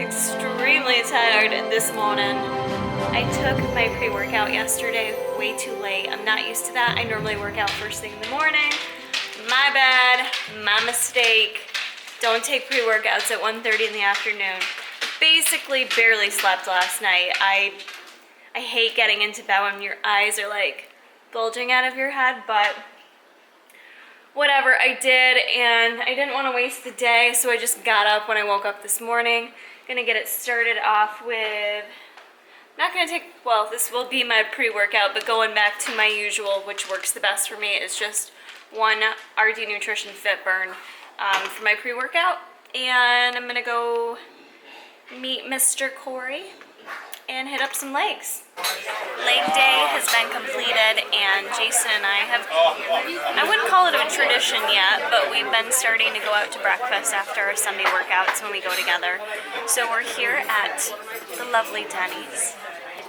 extremely tired this morning. I took my pre-workout yesterday way too late. I'm not used to that. I normally work out first thing in the morning. My bad, my mistake. Don't take pre-workouts at 1:30 in the afternoon. Basically barely slept last night. I hate getting into bed when your eyes are like bulging out of your head, but whatever, I did, and I didn't want to waste the day, so I just got up when I woke up this morning. Gonna get it started off with, not gonna take, well, this will be my pre-workout, but going back to my usual, which works the best for me, is just one RD Nutrition Fit Burn for my pre-workout. And I'm gonna go meet Mr. Corey and hit up some legs. Leg day has been completed, and Jason and I have, I wouldn't call it a tradition yet, but we've been starting to go out to breakfast after our Sunday workouts when we go together. So we're here at the lovely Denny's,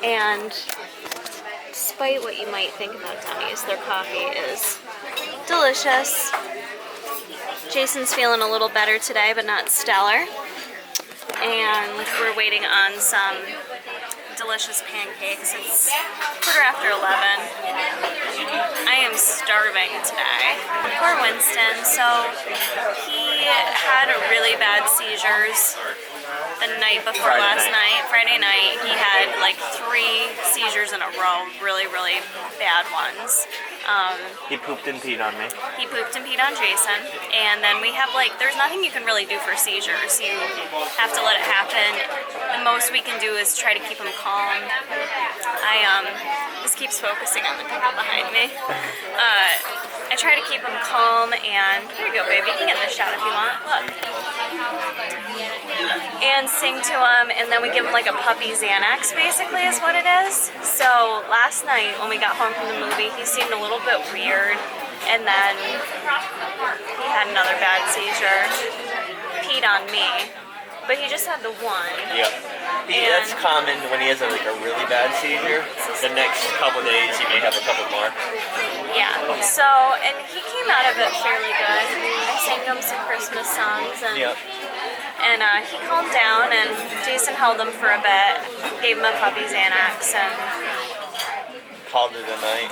and despite what you might think about Denny's, their coffee is delicious. Jason's feeling a little better today, but not stellar. And we're waiting on some delicious pancakes. It's 11:15. I am starving today. Poor Winston. So he had really bad seizures the night before Friday night. He had like 3 seizures in a row, really bad ones. He pooped and peed on me. He pooped and peed on Jason. And then we have there's nothing you can really do for seizures. You have to let it happen. The most we can do is try to keep him calm. This keeps focusing on the people behind me. I try to keep him calm, and here you go, baby. You can get this shot if you want. Look. And sing to him, and then we give him like a puppy Xanax, basically, is what it is. So last night when we got home from the movie, he seemed a little bit weird, and then he had another bad seizure. Peed on me, but he just had the one. Yep. That's common when he has a really bad seizure. The next couple days he may have a couple more. Yeah. So, and he came out of it fairly good. I sang him some Christmas songs, and and he calmed down. And Jason held him for a bit, gave him a puppy Xanax, and called it a night.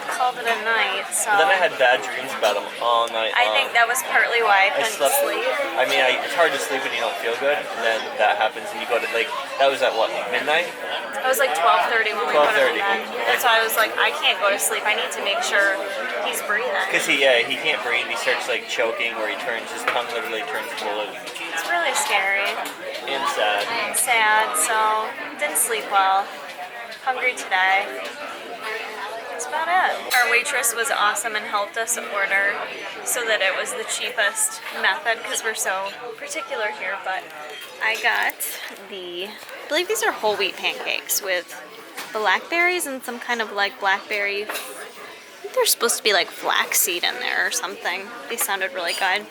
So But then I had bad dreams about him all night long. I think that was partly why I couldn't sleep. I mean, it's hard to sleep when you don't feel good, and then that happens, and you go to that was at what, midnight? It was like 12:30 when we put him in bed. That's why I was like, I can't go to sleep. I need to make sure he's breathing. Because he can't breathe. He starts choking, where his tongue literally turns blue. It's really scary. And sad. So didn't sleep well. Hungry today. That's about it. Our waitress was awesome and helped us order so that it was the cheapest method, because we're so particular here. But I got I believe these are whole wheat pancakes with blackberries and some kind of blackberry, I think they're supposed to be flaxseed in there or something. They sounded really good.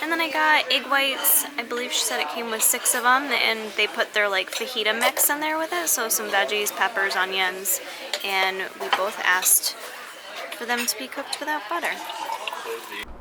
And then I got egg whites. I believe she said it came with 6 of them, and they put their fajita mix in there with it, so some veggies, peppers, onions, and we both asked for them to be cooked without butter.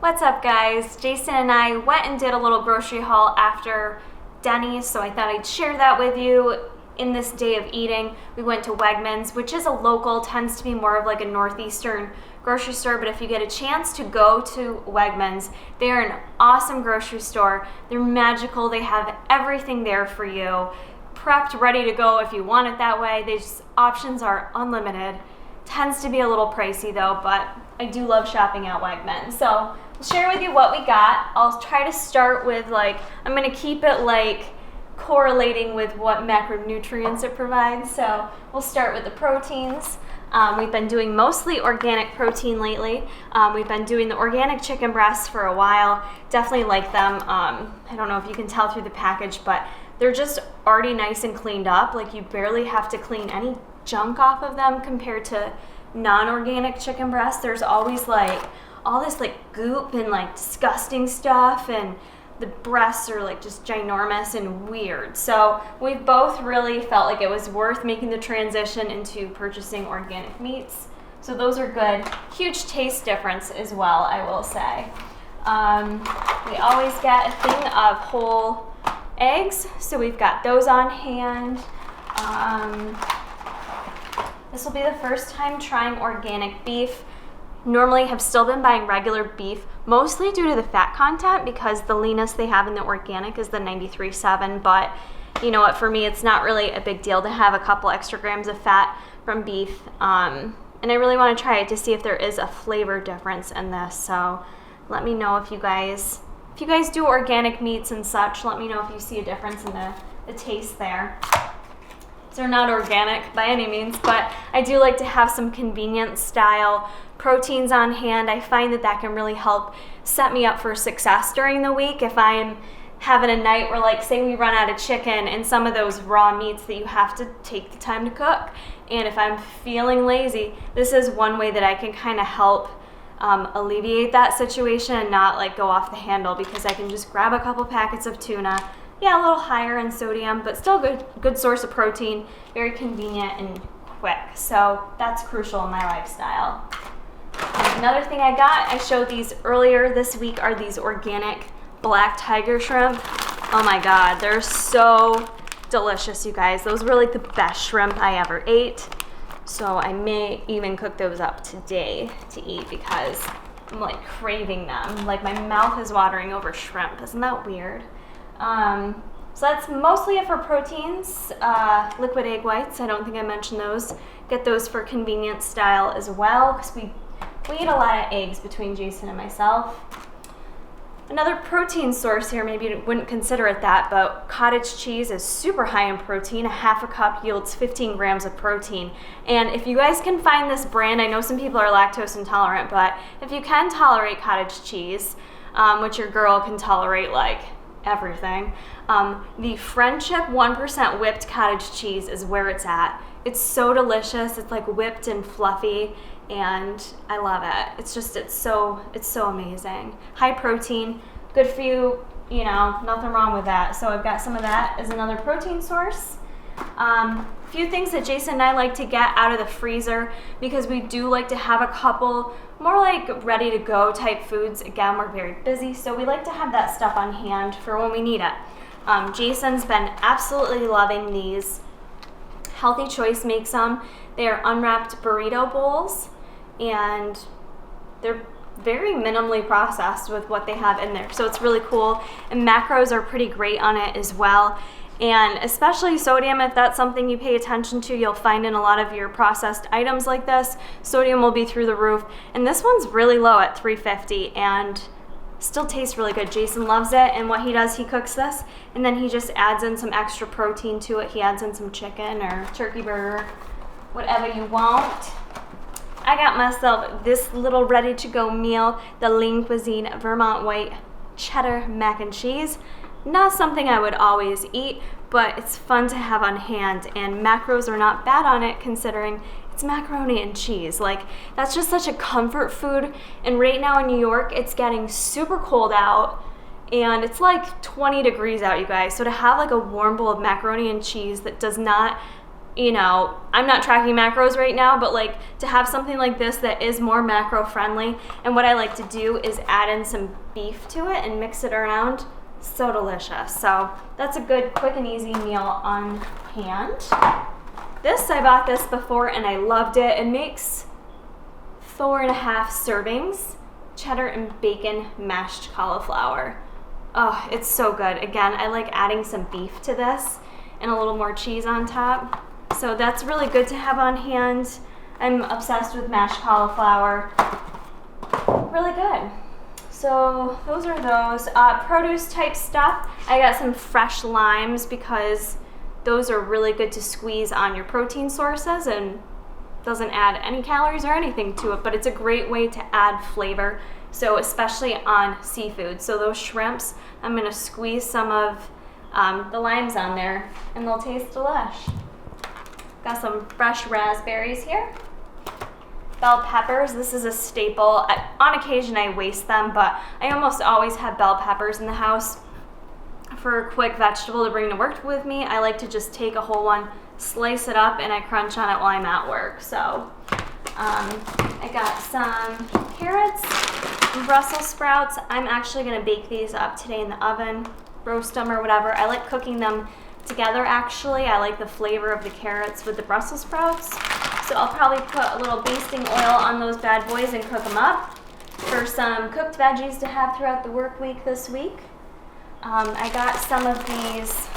What's up, guys? Jason and I went and did a little grocery haul after Denny's, so I thought I'd share that with you. In this day of eating, we went to Wegmans, which is a local, tends to be more of a northeastern grocery store, but if you get a chance to go to Wegmans, they're an awesome grocery store. They're magical. They have everything there for you, prepped, ready to go if you want it that way. Options are unlimited. Tends to be a little pricey though, but I do love shopping at Wegmans. So I'll share with you what we got. I'll try to start with I'm gonna keep it correlating with what macronutrients it provides. So we'll start with the proteins. We've been doing mostly organic protein lately. We've been doing the organic chicken breasts for a while. Definitely like them. I don't know if you can tell through the package, but they're just already nice and cleaned up. You barely have to clean any junk off of them compared to non-organic chicken breasts. There's always all this goop and disgusting stuff, and the breasts are just ginormous and weird. So we've both really felt like it was worth making the transition into purchasing organic meats. So those are good. Huge taste difference as well, I will say. We always get a thing of whole eggs, so we've got those on hand. This will be the first time trying organic beef. Normally have still been buying regular beef, mostly due to the fat content, because the leanest they have in the organic is the 93.7, but you know what, for me it's not really a big deal to have a couple extra grams of fat from beef, and I really want to try it to see if there is a flavor difference in this. So let me know if you guys do organic meats and such. Let me know if you see a difference in the taste there. They're not organic by any means, but I do like to have some convenience style proteins on hand. I find that can really help set me up for success during the week. If I'm having a night where, like, say we run out of chicken and some of those raw meats that you have to take the time to cook, and if I'm feeling lazy, this is one way that I can kind of help alleviate that situation and not like go off the handle, because I can just grab a couple packets of tuna. Yeah, a little higher in sodium, but still good source of protein, very convenient and quick. So that's crucial in my lifestyle. And another thing I showed these earlier this week, are these organic black tiger shrimp. Oh my God, they're so delicious, you guys. Those were like the best shrimp I ever ate. So I may even cook those up today to eat, because I'm like craving them. Like my mouth is watering over shrimp. Isn't that weird? So that's mostly it for proteins. Liquid egg whites, I don't think I mentioned those. Get those for convenience style as well, because we eat a lot of eggs between Jason and myself. Another protein source here, maybe you wouldn't consider it that, but cottage cheese is super high in protein. A half a cup yields 15 grams of protein. And if you guys can find this brand, I know some people are lactose intolerant, but if you can tolerate cottage cheese, which your girl can tolerate like everything, the Friendship 1% whipped cottage cheese is where it's at. It's so delicious. It's like whipped and fluffy, and I love it. It's so amazing. High protein, good for you, you know, nothing wrong with that. So I've got some of that as another protein source. A few things that Jason and I like to get out of the freezer, because we do like to have a couple more like ready to go type foods. Again, we're very busy, so we like to have that stuff on hand for when we need it. Jason's been absolutely loving these. Healthy Choice makes them. They are unwrapped burrito bowls, and they're very minimally processed with what they have in there. So it's really cool, and macros are pretty great on it as well. And especially sodium, if that's something you pay attention to, you'll find in a lot of your processed items like this, sodium will be through the roof. And this one's really low at 350 and still tastes really good. Jason loves it, and what he does, he cooks this, and then he just adds in some extra protein to it. He adds in some chicken or turkey burger, whatever you want. I got myself this little ready-to-go meal, the Lean Cuisine Vermont White Cheddar Mac and Cheese. Not something I would always eat, but it's fun to have on hand, and macros are not bad on it considering it's macaroni and cheese. Like, that's just such a comfort food, and right now in New York, it's getting super cold out, and it's like 20 degrees out, you guys. So to have like a warm bowl of macaroni and cheese that does not, you know, I'm not tracking macros right now, but like to have something like this that is more macro friendly, and what I like to do is add in some beef to it and mix it around. So delicious. So that's a good, quick and easy meal on hand. I bought this before and I loved it. It makes 4.5 servings, cheddar and bacon mashed cauliflower. Oh, it's so good. Again, I like adding some beef to this and a little more cheese on top. So that's really good to have on hand. I'm obsessed with mashed cauliflower. Really good. So those are those. Produce type stuff. I got some fresh limes because those are really good to squeeze on your protein sources and doesn't add any calories or anything to it, but it's a great way to add flavor. So especially on seafood. So those shrimps, I'm gonna squeeze some of the limes on there and they'll taste delish. Got some fresh raspberries here. Bell peppers, this is a staple. On occasion I waste them, but I almost always have bell peppers in the house for a quick vegetable to bring to work with me. I like to just take a whole one, slice it up, and I crunch on it while I'm at work. So I got some carrots and Brussels sprouts. I'm actually gonna bake these up today in the oven. roast them or whatever. I like cooking them together actually. I like the flavor of the carrots with the Brussels sprouts. So I'll probably put a little basting oil on those bad boys and cook them up for some cooked veggies to have throughout the work week this week. I got some of these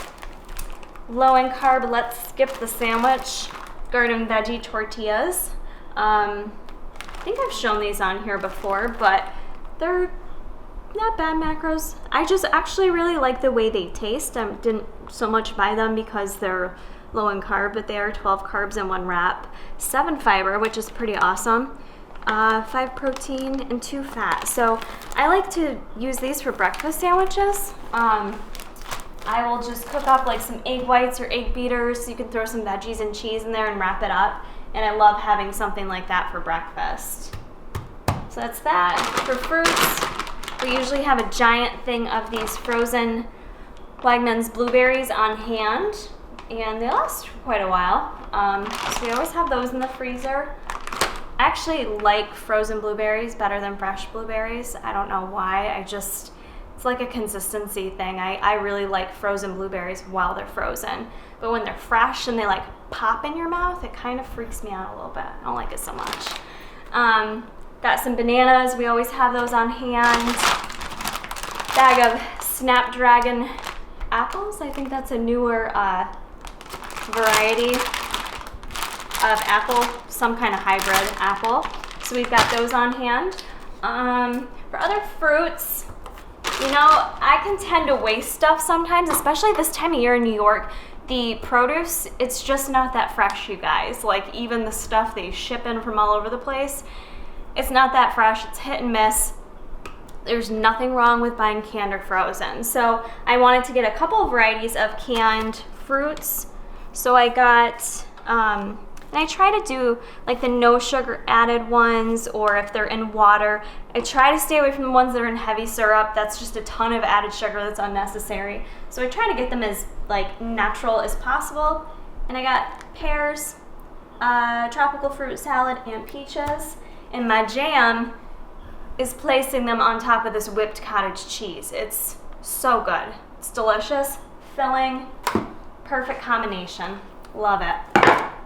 low in carb, let's skip the sandwich, garden veggie tortillas. I think I've shown these on here before, but they're not bad macros. I just actually really like the way they taste. I didn't so much buy them because they're low in carb, but they are 12 carbs in one wrap, 7 fiber, which is pretty awesome, 5 protein and 2 fat. So I like to use these for breakfast sandwiches. I will just cook up like some egg whites or egg beaters, so you can throw some veggies and cheese in there and wrap it up. And I love having something like that for breakfast. So that's that. For fruits, we usually have a giant thing of these frozen Wegmans blueberries on hand, and they last for quite a while. So we always have those in the freezer. I actually like frozen blueberries better than fresh blueberries. I don't know why. It's like a consistency thing. I really like frozen blueberries while they're frozen. But when they're fresh and they like pop in your mouth, it kind of freaks me out a little bit. I don't like it so much. Got some bananas. We always have those on hand. Bag of Snapdragon apples. I think that's a newer variety of apple, some kind of hybrid apple. So we've got those on hand. For other fruits, you know, I can tend to waste stuff sometimes, especially this time of year in New York. The produce, it's just not that fresh, you guys. Like even the stuff they ship in from all over the place, it's not that fresh. It's hit and miss. There's nothing wrong with buying canned or frozen. So I wanted to get a couple of varieties of canned fruits. So I got, and I try to do like the no sugar added ones, or if they're in water, I try to stay away from the ones that are in heavy syrup. That's just a ton of added sugar that's unnecessary. So I try to get them as like natural as possible. And I got pears, tropical fruit salad, and peaches. And my jam is placing them on top of this whipped cottage cheese. It's so good. It's delicious, filling, perfect combination. Love it.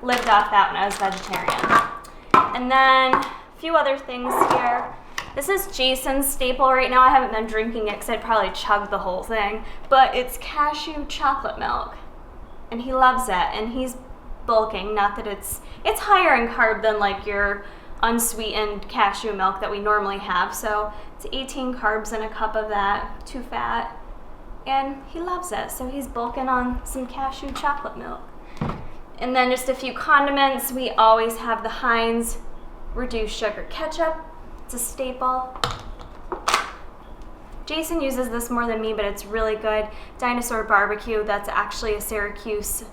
Lived off that when I was vegetarian. And then a few other things here. This is Jason's staple right now. I haven't been drinking it because I'd probably chug the whole thing, but it's cashew chocolate milk. And he loves it, and he's bulking. Not that it's higher in carb than like your unsweetened cashew milk that we normally have. So it's 18 carbs in a cup of that, 2 fat, and he loves it. So he's bulking on some cashew chocolate milk. And then just a few condiments. We always have the Heinz reduced sugar ketchup. It's a staple. Jason uses this more than me, but it's really good. Dinosaur Barbecue, that's actually a Syracuse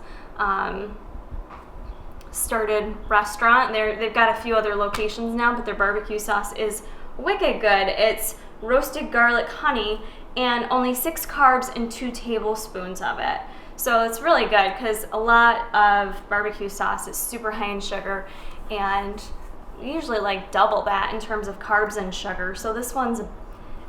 started restaurant. They've got a few other locations now, but their barbecue sauce is wicked good. It's roasted garlic honey and only 6 carbs and 2 tablespoons of it. So it's really good because a lot of barbecue sauce is super high in sugar, and usually like double that in terms of carbs and sugar. So this one's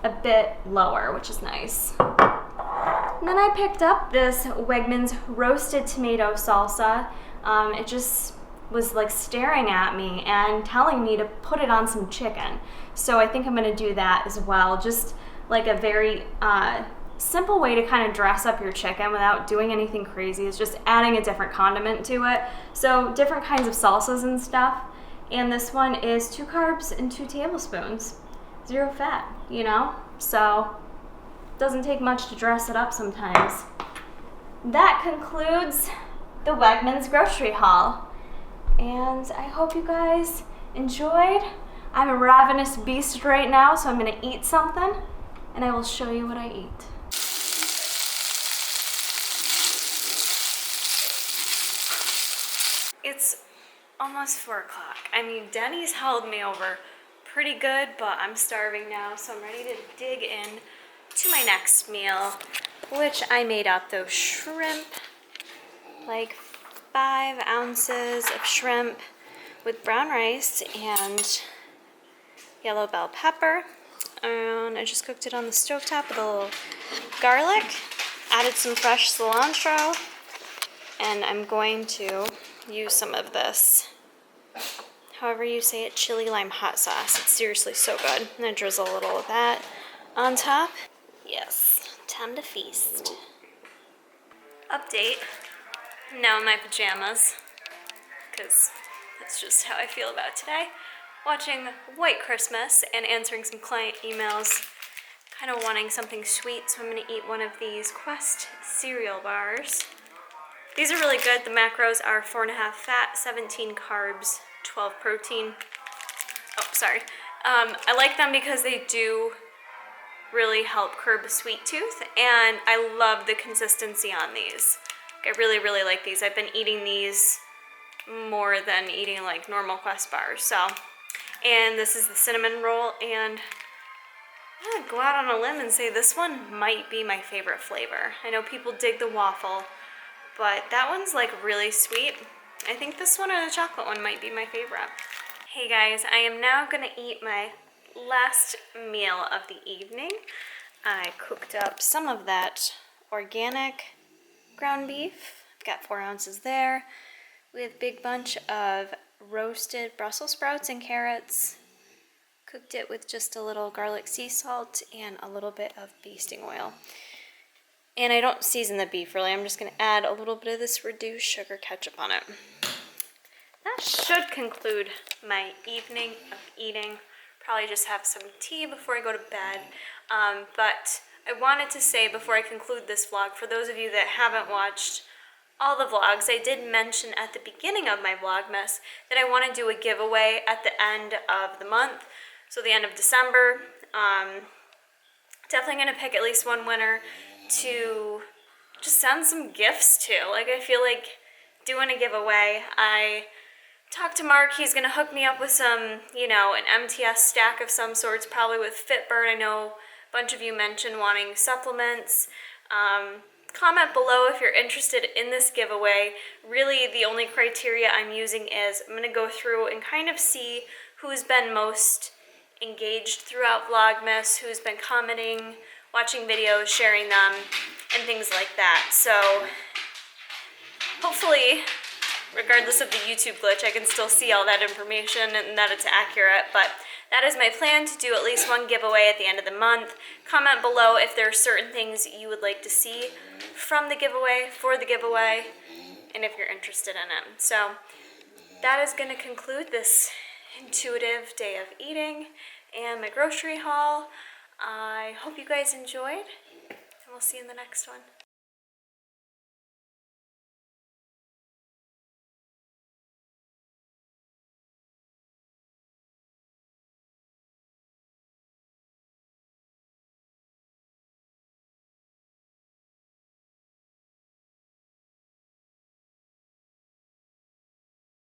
a bit lower, which is nice. And then I picked up this Wegmans roasted tomato salsa. It just was like staring at me and telling me to put it on some chicken. So I think I'm gonna do that as well. Just like a very simple way to kind of dress up your chicken without doing anything crazy. Is just adding a different condiment to it. So different kinds of salsas and stuff. And this one is 2 carbs and 2 tablespoons. 0 fat, you know? So doesn't take much to dress it up sometimes. That concludes the Wegmans grocery haul. And I hope you guys enjoyed. I'm a ravenous beast right now, so I'm gonna eat something, and I will show you what I eat. It's almost 4 o'clock. I mean, Denny's held me over pretty good, but I'm starving now, so I'm ready to dig in to my next meal, which I made out those shrimp, like 5 ounces of shrimp with brown rice and yellow bell pepper. And I just cooked it on the stovetop with a little garlic Added some fresh cilantro, and I'm going to use some of this, however you say it, chili lime hot sauce. It's seriously so good. I'm gonna drizzle a little of that on top. Yes, time to feast. Update. I'm now in my pajamas, because that's just how I feel about today. Watching White Christmas and answering some client emails. Kind of wanting something sweet, so I'm gonna eat one of these Quest cereal bars. These are really good. The macros are 4.5 fat, 17 carbs, 12 protein. Oh, sorry. I like them because they do really help curb a sweet tooth, and I love the consistency on these. I really, really like these. I've been eating these more than eating like normal Quest bars. So, and this is the cinnamon roll, and I'm gonna go out on a limb and say this one might be my favorite flavor. I know people dig the waffle, but that one's like really sweet. I think this one or the chocolate one might be my favorite. Hey guys, I am now gonna eat my last meal of the evening. I cooked up some of that organic ground beef. I've got 4 ounces there with a big bunch of roasted Brussels sprouts and carrots. Cooked it with just a little garlic sea salt and a little bit of basting oil. And I don't season the beef really. I'm just going to add a little bit of this reduced sugar ketchup on it. That should conclude my evening of eating. Probably just have some tea before I go to bed. But I wanted to say before I conclude this vlog, for those of you that haven't watched all the vlogs, I did mention at the beginning of my Vlogmas that I want to do a giveaway at the end of the month. So the end of December. Definitely going to pick at least one winner to just send some gifts to. Like, I feel like doing a giveaway. I talked to Mark. He's going to hook me up with some, you know, an MTS stack of some sorts, probably with Fitbird. I know a bunch of you mentioned wanting supplements. Comment below if you're interested in this giveaway. Really, the only criteria I'm using is I'm going to go through and kind of see who's been most engaged throughout Vlogmas, who's been commenting, watching videos, sharing them, and things like that. So hopefully, regardless of the YouTube glitch, I can still see all that information and that it's accurate. But that is my plan, to do at least one giveaway at the end of the month. Comment below if there are certain things you would like to see from the giveaway, for the giveaway, and if you're interested in it. So that is going to conclude this intuitive day of eating and my grocery haul. I hope you guys enjoyed, and we'll see you in the next one.